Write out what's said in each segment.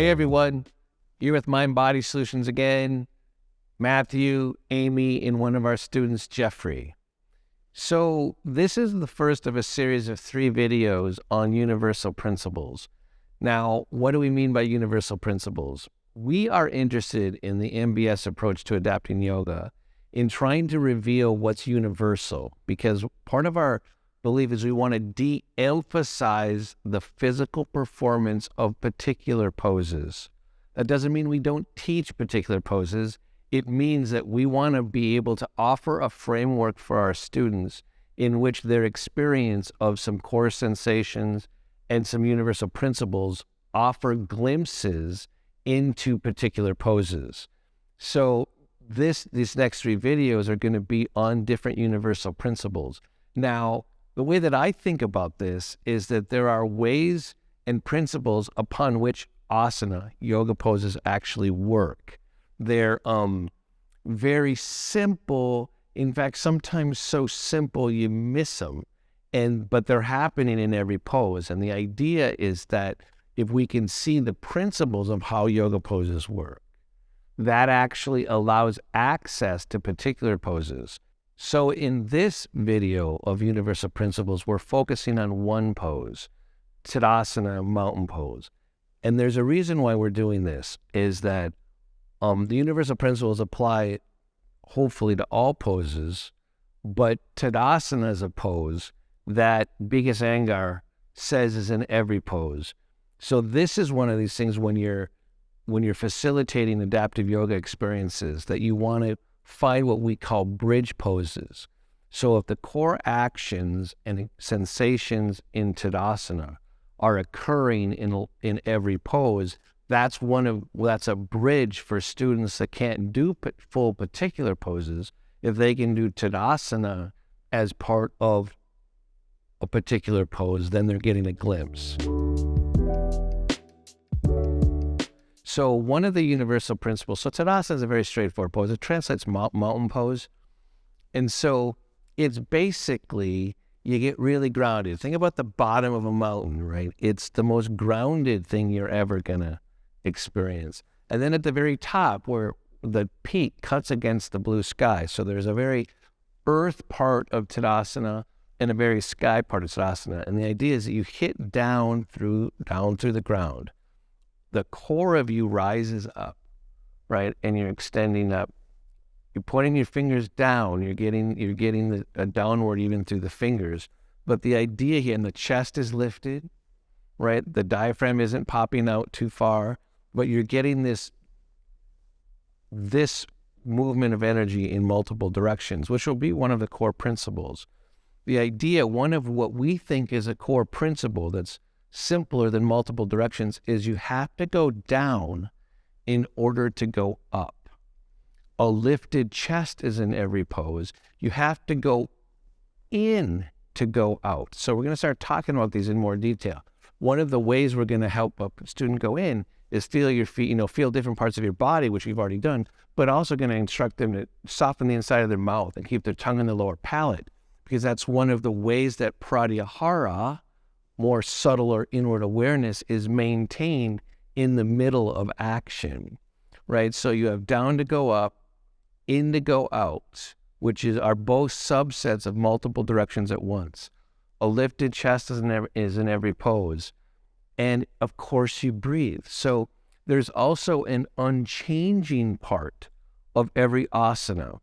Hey everyone, you're with Mind Body Solutions again. Matthew, Amy, and one of our students, Jeffrey. So this is the first of a series of 3 videos on universal principles. Now, what do we mean by universal principles? We are interested in the MBS approach to adapting yoga in trying to reveal what's universal, because part of our belief is we want to de-emphasize the physical performance of particular poses. That doesn't mean we don't teach particular poses. It means that we want to be able to offer a framework for our students in which their experience of some core sensations and some universal principles offer glimpses into particular poses. So these next 3 videos are going to be on different universal principles. Now, the way that I think about this is that there are ways and principles upon which asana, yoga poses, actually work. They're very simple. In fact, sometimes so simple you miss them, but they're happening in every pose. And the idea is that if we can see the principles of how yoga poses work, that actually allows access to particular poses. So in this video of universal principles, we're focusing on one pose, Tadasana, mountain pose. And there's a reason why we're doing this, is that the universal principles apply hopefully to all poses, but Tadasana is a pose that Bikas Iyengar says is in every pose. So this is one of these things when you're facilitating adaptive yoga experiences that you want to find what we call bridge poses. So if the core actions and sensations in Tadasana are occurring in every pose, that's a bridge for students that can't do full particular poses. If they can do Tadasana as part of a particular pose, then they're getting a glimpse. So one of the universal principles, so Tadasana is a very straightforward pose. It translates mountain pose. And so it's basically, you get really grounded. Think about the bottom of a mountain, right? It's the most grounded thing you're ever going to experience. And then at the very top where the peak cuts against the blue sky. So there's a very earth part of Tadasana and a very sky part of Tadasana. And the idea is that you hit down through the ground. The core of you rises up, right? And you're extending up. You're pointing your fingers down. You're getting a downward even through the fingers. But the idea here, and the chest is lifted, right? The diaphragm isn't popping out too far, but you're getting this movement of energy in multiple directions, which will be one of the core principles. The idea, one of what we think is a core principle that's simpler than multiple directions, is you have to go down in order to go up. A lifted chest is in every pose. You have to go in to go out. So we're going to start talking about these in more detail. One of the ways we're going to help a student go in is feel your feet, feel different parts of your body, which we've already done, but also going to instruct them to soften the inside of their mouth and keep their tongue in the lower palate, because that's one of the ways that pratyahara, more subtle or inward awareness, is maintained in the middle of action, right? So you have down to go up, in to go out, which are both subsets of multiple directions at once. A lifted chest is in every pose. And of course you breathe. So there's also an unchanging part of every asana,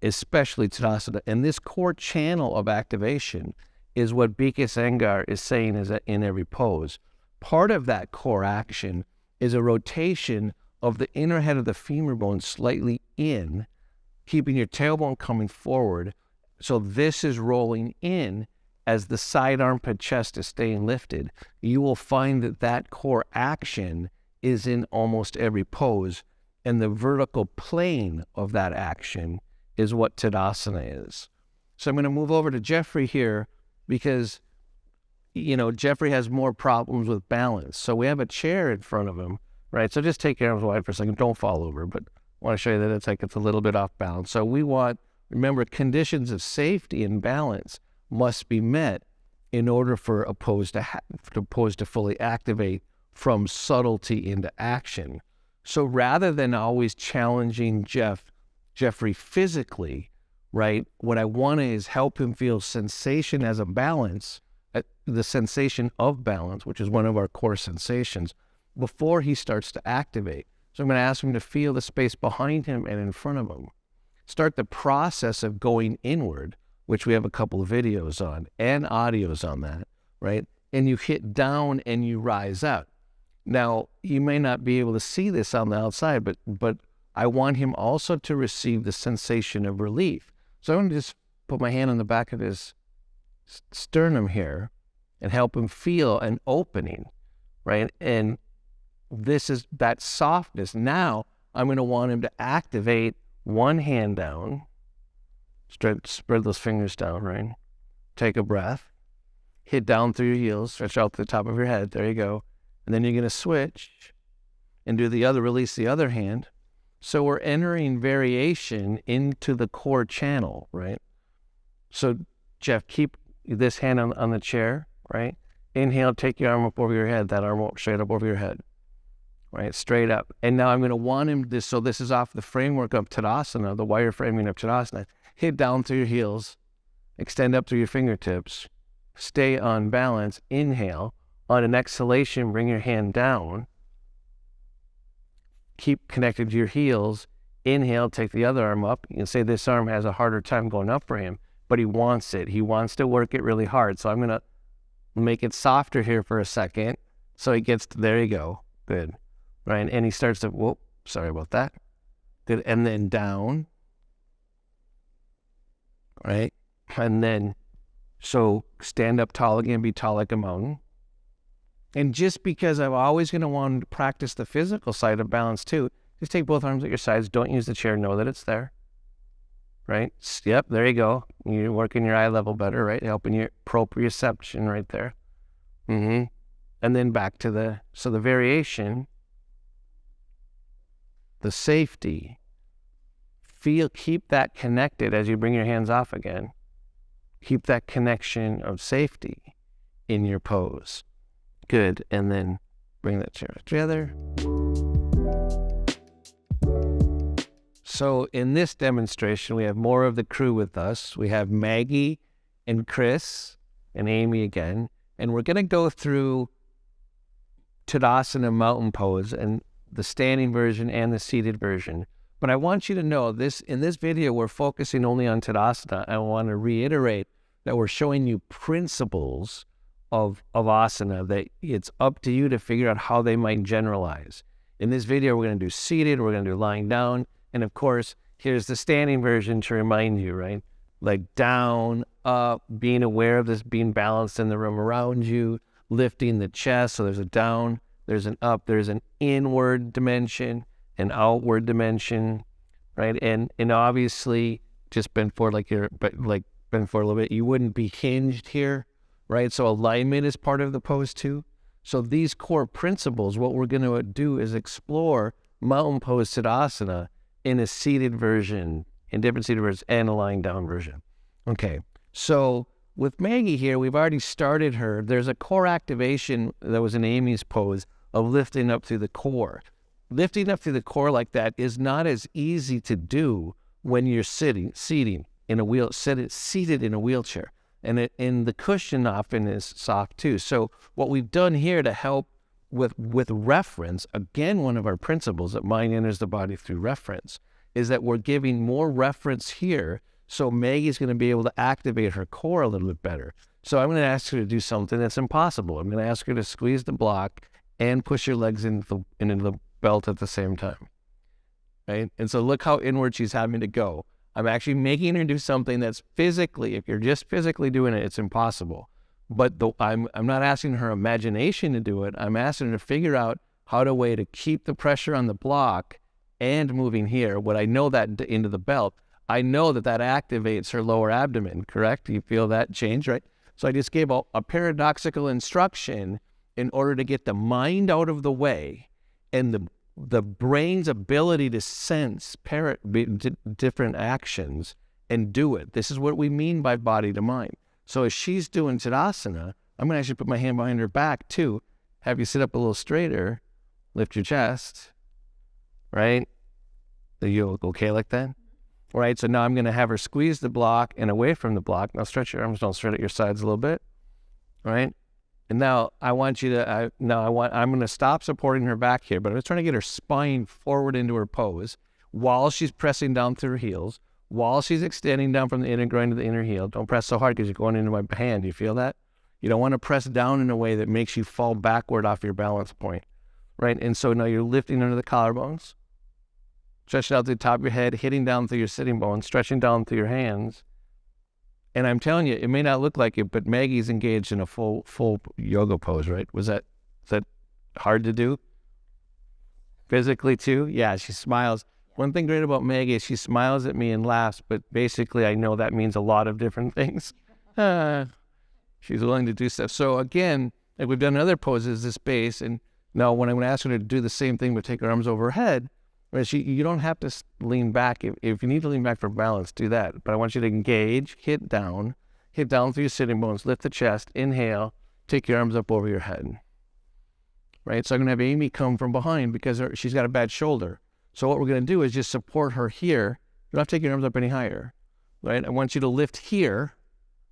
especially Tadasana. And this core channel of activation is what Bikas Iyengar is saying is that in every pose. Part of that core action is a rotation of the inner head of the femur bone slightly in, keeping your tailbone coming forward. So this is rolling in as the side armpit chest is staying lifted. You will find that core action is in almost every pose, and the vertical plane of that action is what Tadasana is. So I'm going to move over to Jeffrey here, because, Jeffrey has more problems with balance. So we have a chair in front of him, right? So just take your arms wide for a second. Don't fall over, but I want to show you that it's a little bit off balance. So remember, conditions of safety and balance must be met in order for a pose to fully activate from subtlety into action. So rather than always challenging Jeffrey physically, right, what I want to is help him feel sensation as a balance, the sensation of balance, which is one of our core sensations, before he starts to activate. So I'm going to ask him to feel the space behind him and in front of him. Start the process of going inward, which we have a couple of videos on and audios on that, right? And you hit down and you rise up. Now, you may not be able to see this on the outside, but I want him also to receive the sensation of relief. So I'm going to just put my hand on the back of his sternum here and help him feel an opening, right? And this is that softness. Now, I'm going to want him to activate one hand down, spread those fingers down, right? Take a breath, hit down through your heels, stretch out to the top of your head. There you go. And then you're going to switch and do the other, release the other hand. So we're entering variation into the core channel, right? So Jeff, keep this hand on the chair, right? Inhale, take your arm up over your head, that arm straight up over your head, right? Straight up. And now I'm going to want him to, so this is off the framework of Tadasana, the wireframing of Tadasana. Hit down through your heels, extend up through your fingertips, stay on balance, inhale. On an exhalation, bring your hand down. Keep connected to your heels. Inhale, take the other arm up. You can say this arm has a harder time going up for him, but he wants it. He wants to work it really hard. So I'm going to make it softer here for a second. So he gets to, there you go. Good. Right. And he starts to, whoop, sorry about that. Good. And then down. Right. And then, so stand up tall again, be tall like a mountain. And just because I'm always going to want to practice the physical side of balance too, just take both arms at your sides. Don't use the chair. Know that it's there. Right? Yep, there you go. You're working your eye level better, right? Helping your proprioception right there. And then back to the variation, the safety. Keep that connected as you bring your hands off again. Keep that connection of safety in your pose. Good. And then bring that chair together. So in this demonstration, we have more of the crew with us. We have Maggie and Chris and Amy again. And we're going to go through Tadasana mountain pose and the standing version and the seated version. But I want you to know in this video, we're focusing only on Tadasana. I want to reiterate that we're showing you principles of asana that it's up to you to figure out how they might generalize. In this video, we're going to do seated, we're going to do lying down, and of course, here's the standing version to remind you, right? Like down, up, being aware of this, being balanced in the room around you, lifting the chest, so there's a down, there's an up, there's an inward dimension, an outward dimension, right? And obviously, just bend forward bend forward a little bit, you wouldn't be hinged here, right? So alignment is part of the pose too. So these core principles, what we're going to do is explore mountain pose Tadasana in a seated version, in different seated versions, and a lying down version. Okay, so with Maggie here, we've already started her. There's a core activation that was in Amy's pose of lifting up through the core. Lifting up through the core like that is not as easy to do when you're seated in a wheelchair. And the cushion often is soft too. So what we've done here to help with reference, again, one of our principles that mind enters the body through reference, is that we're giving more reference here. So Maggie's going to be able to activate her core a little bit better. So I'm going to ask her to do something that's impossible. I'm going to ask her to squeeze the block and push your legs into the belt at the same time. Right? And so look how inward she's having to go. I'm actually making her do something that's physically, if you're just physically doing it, it's impossible. But I'm not asking her imagination to do it. I'm asking her to figure out how to keep the pressure on the block and moving here. What I know that into the belt, I know that activates her lower abdomen, correct? You feel that change, right? So I just gave a paradoxical instruction in order to get the mind out of the way and the brain's ability to sense different actions and do it. This is what we mean by body to mind. So as she's doing Tadasana, I'm going to actually put my hand behind her back too, have you sit up a little straighter, lift your chest, right? Are you okay like that? Right, so now I'm going to have her squeeze the block and away from the block. Now stretch your arms, don't straight at your sides a little bit, right? And now I want you to, I'm going to stop supporting her back here, but I'm trying to get her spine forward into her pose while she's pressing down through her heels, while she's extending down from the inner groin to the inner heel. Don't press so hard because you're going into my hand. Do you feel that? You don't want to press down in a way that makes you fall backward off your balance point, right? And so now you're lifting under the collarbones, stretching out to the top of your head, hitting down through your sitting bones, stretching down through your hands. And I'm telling you, it may not look like it, but Maggie's engaged in a full yoga pose, right? Is that hard to do? Physically too? Yeah, she smiles. One thing great about Maggie is she smiles at me and laughs, but basically I know that means a lot of different things. She's willing to do stuff. So again, like we've done other poses, this base, and now when I'm going to ask her to do the same thing, but take her arms over her head, right, you don't have to lean back. If you need to lean back for balance, do that. But I want you to engage, hit down through your sitting bones, lift the chest, inhale, take your arms up over your head. Right, so I'm going to have Amy come from behind because she's got a bad shoulder. So what we're going to do is just support her here. You don't have to take your arms up any higher. Right, I want you to lift here,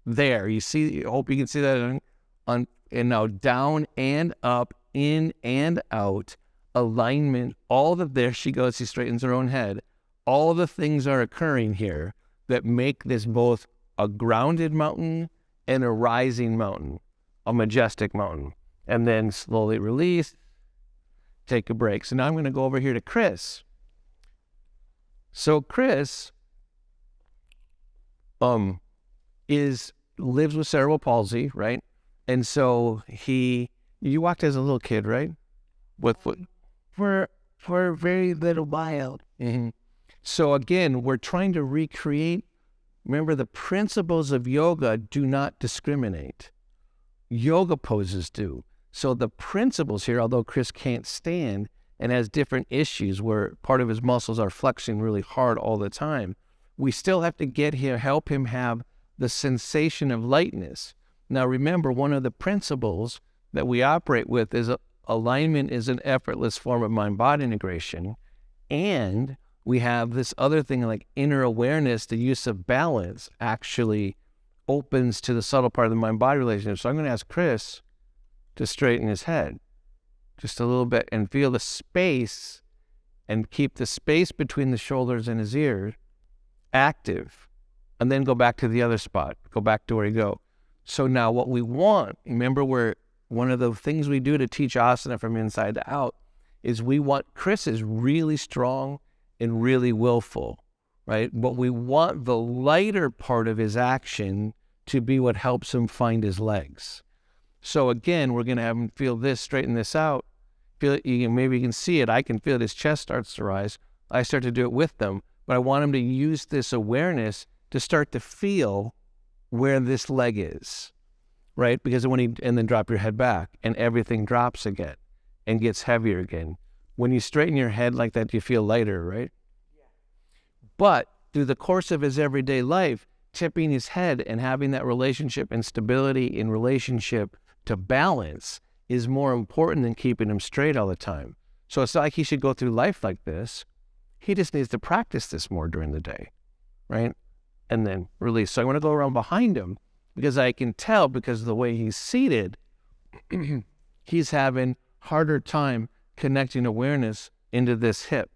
there. You see, I hope you can see that and now down and up, in and out. Alignment, there she goes, she straightens her own head. All the things are occurring here that make this both a grounded mountain and a rising mountain, a majestic mountain. And then slowly release, take a break. So now I'm going to go over here to Chris. So Chris lives with cerebral palsy, right? And so you walked as a little kid, right? For a very little while. Mm-hmm. So again, we're trying to recreate, remember the principles of yoga do not discriminate. Yoga poses do. So the principles here, although Chris can't stand and has different issues where part of his muscles are flexing really hard all the time, we still have to get here, help him have the sensation of lightness. Now remember, one of the principles that we operate with is alignment is an effortless form of mind-body integration. And we have this other thing like inner awareness, the use of balance actually opens to the subtle part of the mind-body relationship. So I'm going to ask Chris to straighten his head just a little bit and feel the space and keep the space between the shoulders and his ears active. And then go back to the other spot. Go back to where you go. So now what we want, remember one of the things we do to teach asana from inside to out is we want Chris is really strong and really willful, right? But we want the lighter part of his action to be what helps him find his legs. So again, we're going to have him feel this, straighten this out. Feel it, maybe you can see it. I can feel it. His chest starts to rise. I start to do it with them. But I want him to use this awareness to start to feel where this leg is. Right? Because and then drop your head back and everything drops again and gets heavier again. When you straighten your head like that, you feel lighter, right? Yeah. But through the course of his everyday life, tipping his head and having that relationship and stability in relationship to balance is more important than keeping him straight all the time. So it's not like he should go through life like this. He just needs to practice this more during the day, right? And then release. So I'm going to go around behind him, because I can tell, because of the way he's seated, he's having harder time connecting awareness into this hip,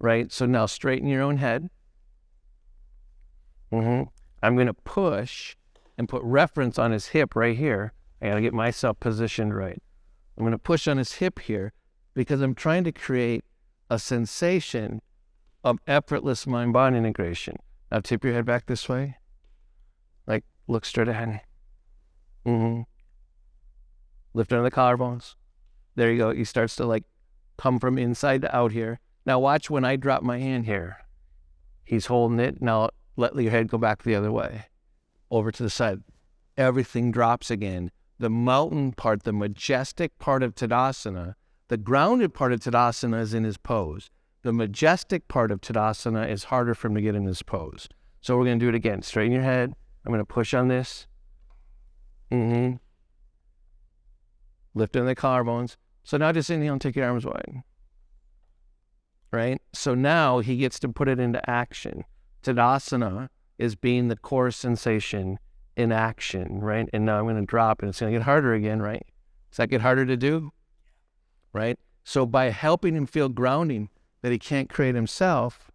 right? So now straighten your own head. I'm going to push and put reference on his hip right here. I got to get myself positioned right. I'm going to push on his hip here because I'm trying to create a sensation of effortless mind-body integration. Now tip your head back this way. Like, look straight ahead. Lift under the collarbones. There you go. He starts to like come from inside to out here. Now watch when I drop my hand here. He's holding it. Now let your head go back the other way. Over to the side. Everything drops again. The mountain part, the majestic part of Tadasana, the grounded part of Tadasana is in his pose. The majestic part of Tadasana is harder for him to get in his pose. So we're going to do it again. Straighten your head. I'm going to push on this. lifting the collarbones. So now just inhale and take your arms wide, right? So now he gets to put it into action. Tadasana is being the core sensation in action, right? And now I'm going to drop, and it's going to get harder again, right? Does that get harder to do? Right? So by helping him feel grounding that he can't create himself,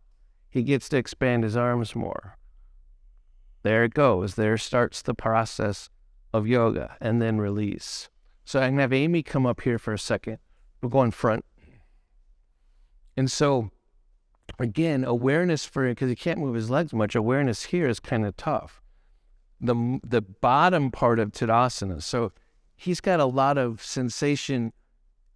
he gets to expand his arms more. There it goes. There starts the process of yoga, and then release. So I'm going to have Amy come up here for a second. We'll go in front. And so, again, awareness for, because he can't move his legs much, awareness here is kind of tough. The bottom part of Tadasana, so he's got a lot of sensation,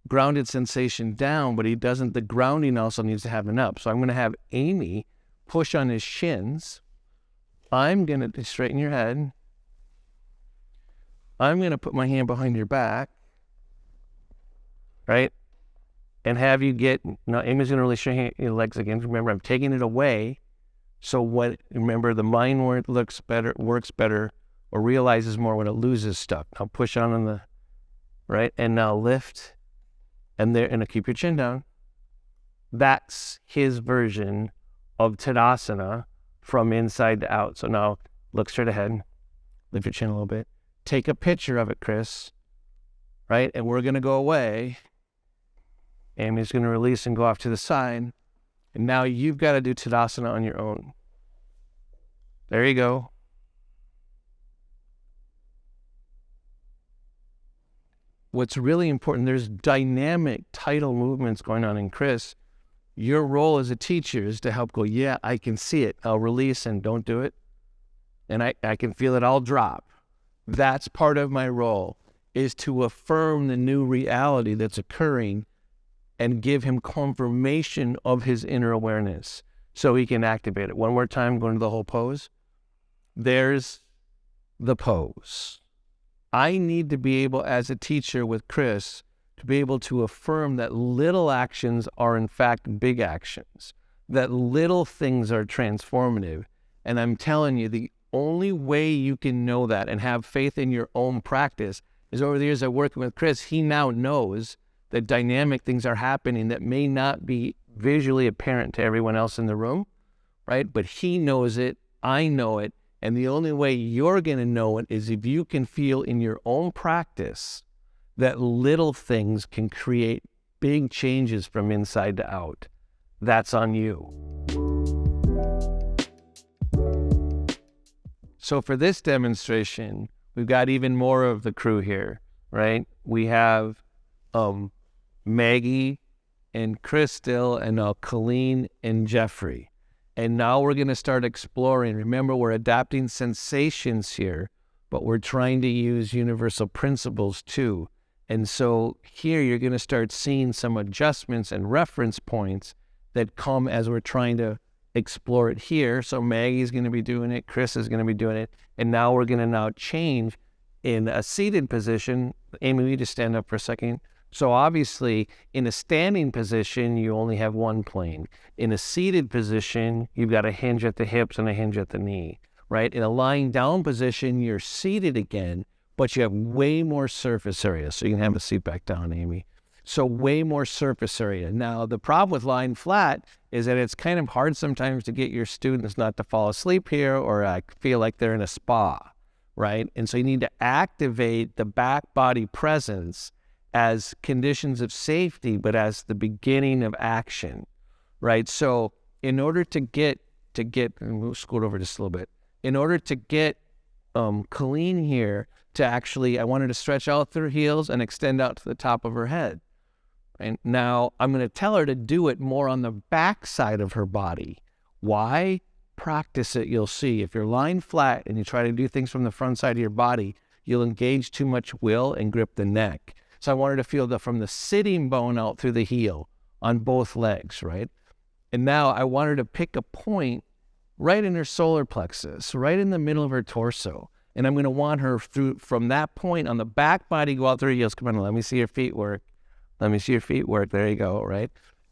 grounded sensation down, but he doesn't, the grounding also needs to happen up. So I'm going to have Amy push on his shins. I'm going to straighten your head. I'm going to put my hand behind your back, right? And have you get, now Amy's going to release your legs again. Remember, I'm taking it away. So remember, the mind works better, or realizes more when it loses stuff. Now push on the, right? And now lift, and now keep your chin down. That's his version of Tadasana from inside to out. So now look straight ahead, lift your chin a little bit. Take a picture of it, Chris, right? And we're going to go away. Amy's going to release and go off to the side. And now you've got to do Tadasana on your own. There you go. What's really important, there's dynamic tidal movements going on in Chris. Your role as a teacher is to help go, yeah, I can see it. I'll release and don't do it. And I can feel it. I'll drop. That's part of my role, is to affirm the new reality that's occurring and give him confirmation of his inner awareness so he can activate it. One more time, going to the whole pose. There's the pose. I need to be able, as a teacher with Chris, to be able to affirm that little actions are in fact big actions, that little things are transformative. And I'm telling you, the only way you can know that and have faith in your own practice is over the years of working with Chris, he now knows that dynamic things are happening that may not be visually apparent to everyone else in the room, right? But he knows it, I know it, and the only way you're going to know it is if you can feel in your own practice that little things can create big changes from inside to out. That's on you. So for this demonstration, we've got even more of the crew here, right? We have Maggie and Chris still, and Colleen and Jeffrey. And now we're going to start exploring. Remember, we're adapting sensations here, but we're trying to use universal principles too. And so here you're going to start seeing some adjustments and reference points that come as we're trying to explore it here. So Maggie's going to be doing it, Chris is going to be doing it, and now we're going to now change in a seated position. Amy, we just stand up for a second. So obviously, in a standing position, you only have one plane. In a seated position, you've got a hinge at the hips and a hinge at the knee, right? In a lying down position, you're seated again, but you have way more surface area. So you can have a seat back down, Amy. So way more surface area. Now, the problem with lying flat is that it's kind of hard sometimes to get your students not to fall asleep here or feel like they're in a spa, right? And so you need to activate the back body presence as conditions of safety, but as the beginning of action, right? So in order to get, and we'll scoot over just a little bit, in order to get Colleen here to actually, I want her to stretch out through her heels and extend out to the top of her head. And now I'm going to tell her to do it more on the back side of her body. Why? Practice it, you'll see. If you're lying flat and you try to do things from the front side of your body, you'll engage too much will and grip the neck. So I want her to feel from the sitting bone out through the heel on both legs, right? And now I want her to pick a point right in her solar plexus, right in the middle of her torso. And I'm going to want her from that point on the back body, go out through her heels. Come on, let me see your feet work. Let me see your feet work. There you go, right?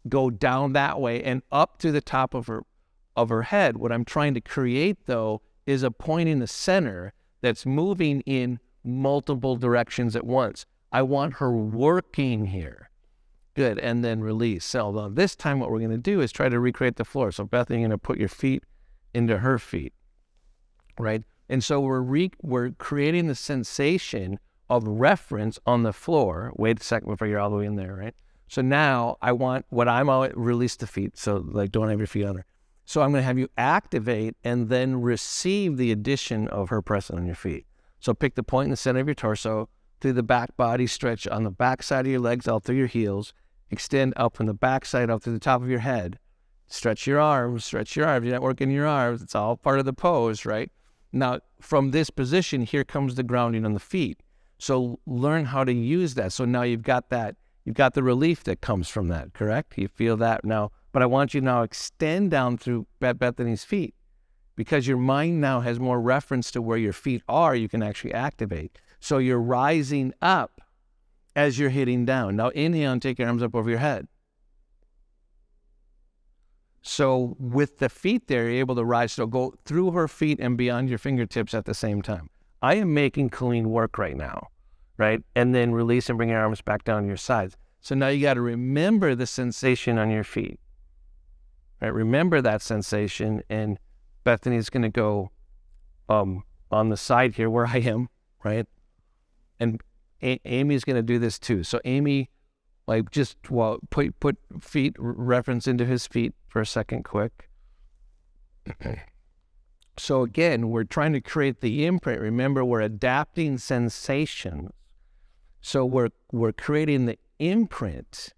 Go down that way and up to the top of her head. What I'm trying to create, though, is a point in the center that's moving in multiple directions at once. I want her working here. Good, and then release. So this time what we're going to do is try to recreate the floor. So Bethany, you're going to put your feet into her feet, right? And so we're creating the sensation of reference on the floor. Wait a second before you're all the way in there, right? So now I want release the feet. So like don't have your feet on her. So I'm going to have you activate and then receive the addition of her pressing on your feet. So pick the point in the center of your torso, through the back body, stretch on the back side of your legs, out through your heels, extend up from the back side, up to the top of your head. Stretch your arms. You're not working your arms. It's all part of the pose, right? Now, from this position, here comes the grounding on the feet. So learn how to use that. So now you've got the relief that comes from that, correct? You feel that now, but I want you now extend down through Bethany's feet, because your mind now has more reference to where your feet are. You can actually activate. So you're rising up as you're hitting down. Now inhale and take your arms up over your head. So with the feet there, you're able to rise. So go through her feet and beyond your fingertips at the same time. I am making Colleen work right now, right? And then release and bring your arms back down to your sides. So now you got to remember the sensation on your feet, right? Remember that sensation. And Bethany's going to go on the side here where I am, right? And Amy's going to do this too. So Amy, like just put feet reference into his feet for a second quick. So again, we're trying to create the imprint. Remember, we're adapting sensations. So we're creating the imprint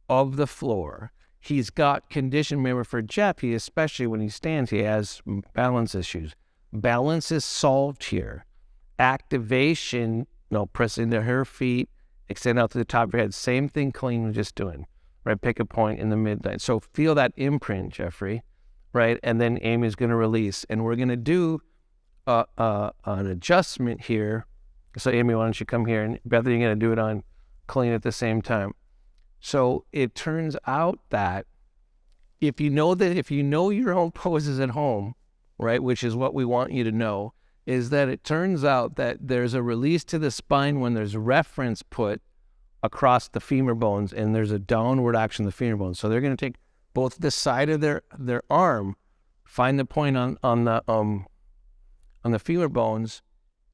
of the floor. He's got condition. Remember, for Jeff, especially when he stands, he has balance issues. Balance is solved here. Activation, press into her feet, extend out to the top of your head. Same thing Colleen was just doing, right? Pick a point in the midnight. So feel that imprint, Jeffrey, right? And then Amy's going to release. And we're going to do an adjustment here. So Amy, why don't you come here? And Bethany, you're going to do it on Colleen at the same time. So it turns out that if you know your own poses at home, right, which is what we want you to know, is that it turns out that there's a release to the spine when there's reference put across the femur bones, and there's a downward action of the femur bones. So they're going to take both the side of their arm, find the point on the femur bones,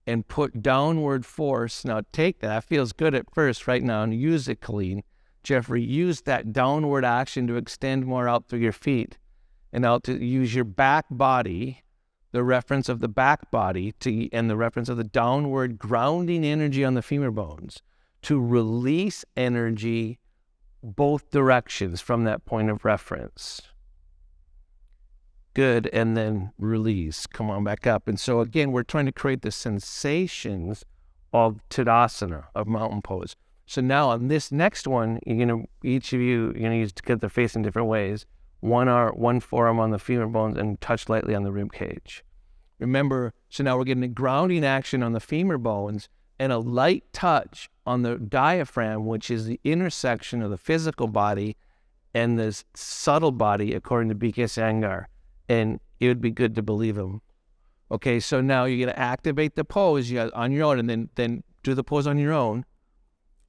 and put downward force. Now take that. That feels good at first right now, and use it, Colleen. Jeffrey, use that downward action to extend more out through your feet, and out to use your back body, the reference of the back body, and the reference of the downward grounding energy on the femur bones to release energy both directions from that point of reference. Good, and then release. Come on back up. And so again, we're trying to create the sensations of Tadasana, of mountain pose. So now on this next one, each of you, you're going to use to get the face in different ways. One forearm on the femur bones and touch lightly on the rib cage. Remember, so now we're getting a grounding action on the femur bones and a light touch on the diaphragm, which is the intersection of the physical body and the subtle body, according to B.K. Sangar. And it would be good to believe him. Okay, so now you're going to activate the pose on your own, and then do the pose on your own.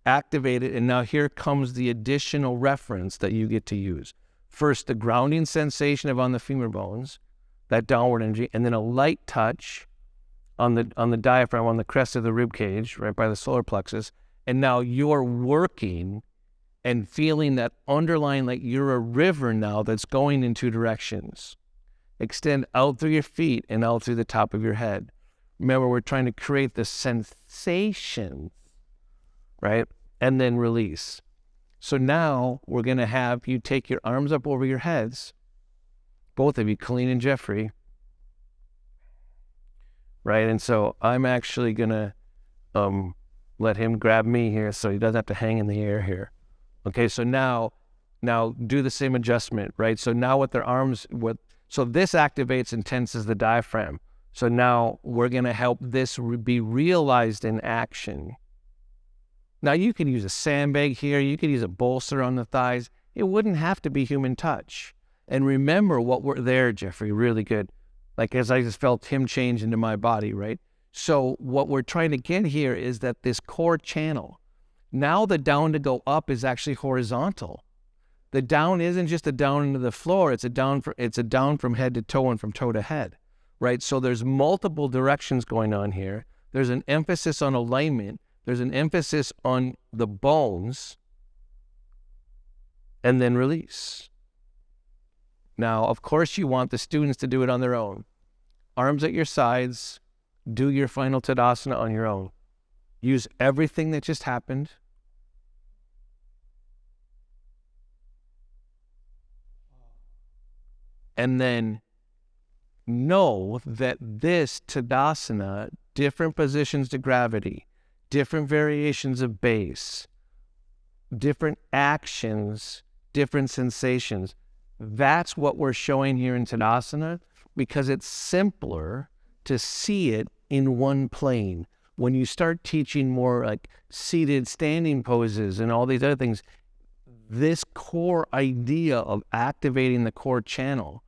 Activate it, and now here comes the additional reference that you get to use. First, the grounding sensation of on the femur bones, that downward energy, and then a light touch on the diaphragm, on the crest of the rib cage, right by the solar plexus. And now you're working and feeling that underlying, like you're a river now that's going in two directions. Extend out through your feet and out through the top of your head. Remember, we're trying to create the sensation, right? And then release. So now we're going to have you take your arms up over your heads, both of you, Colleen and Jeffrey, right? And so I'm actually going to let him grab me here so he doesn't have to hang in the air here. Okay, so now do the same adjustment, right? So now with their arms, so this activates and tenses the diaphragm. So now we're going to help this be realized in action. Now you can use a sandbag here. You could use a bolster on the thighs. It wouldn't have to be human touch. And remember what we're there, Jeffrey, really good. Like as I just felt him change into my body, right? So what we're trying to get here is that this core channel, now the down to go up is actually horizontal. The down isn't just a down into the floor, it's a down from head to toe and from toe to head, right? So there's multiple directions going on here. There's an emphasis on alignment. There's an emphasis on the bones, and then release. Now, of course, you want the students to do it on their own. Arms at your sides, do your final Tadasana on your own. Use everything that just happened. And then know that this Tadasana, different positions to gravity, different variations of base, different actions, different sensations. That's what we're showing here in Tadasana because it's simpler to see it in one plane. When you start teaching more like seated standing poses and all these other things, this core idea of activating the core channel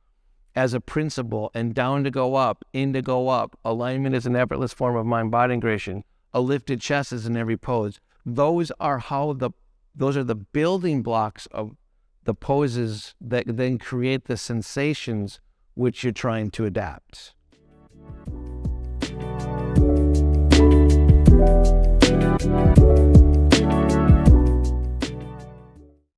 as a principle and down to go up, in to go up, alignment is an effortless form of mind-body integration, a lifted chest is in every pose. Those are the building blocks of the poses that then create the sensations which you're trying to adapt.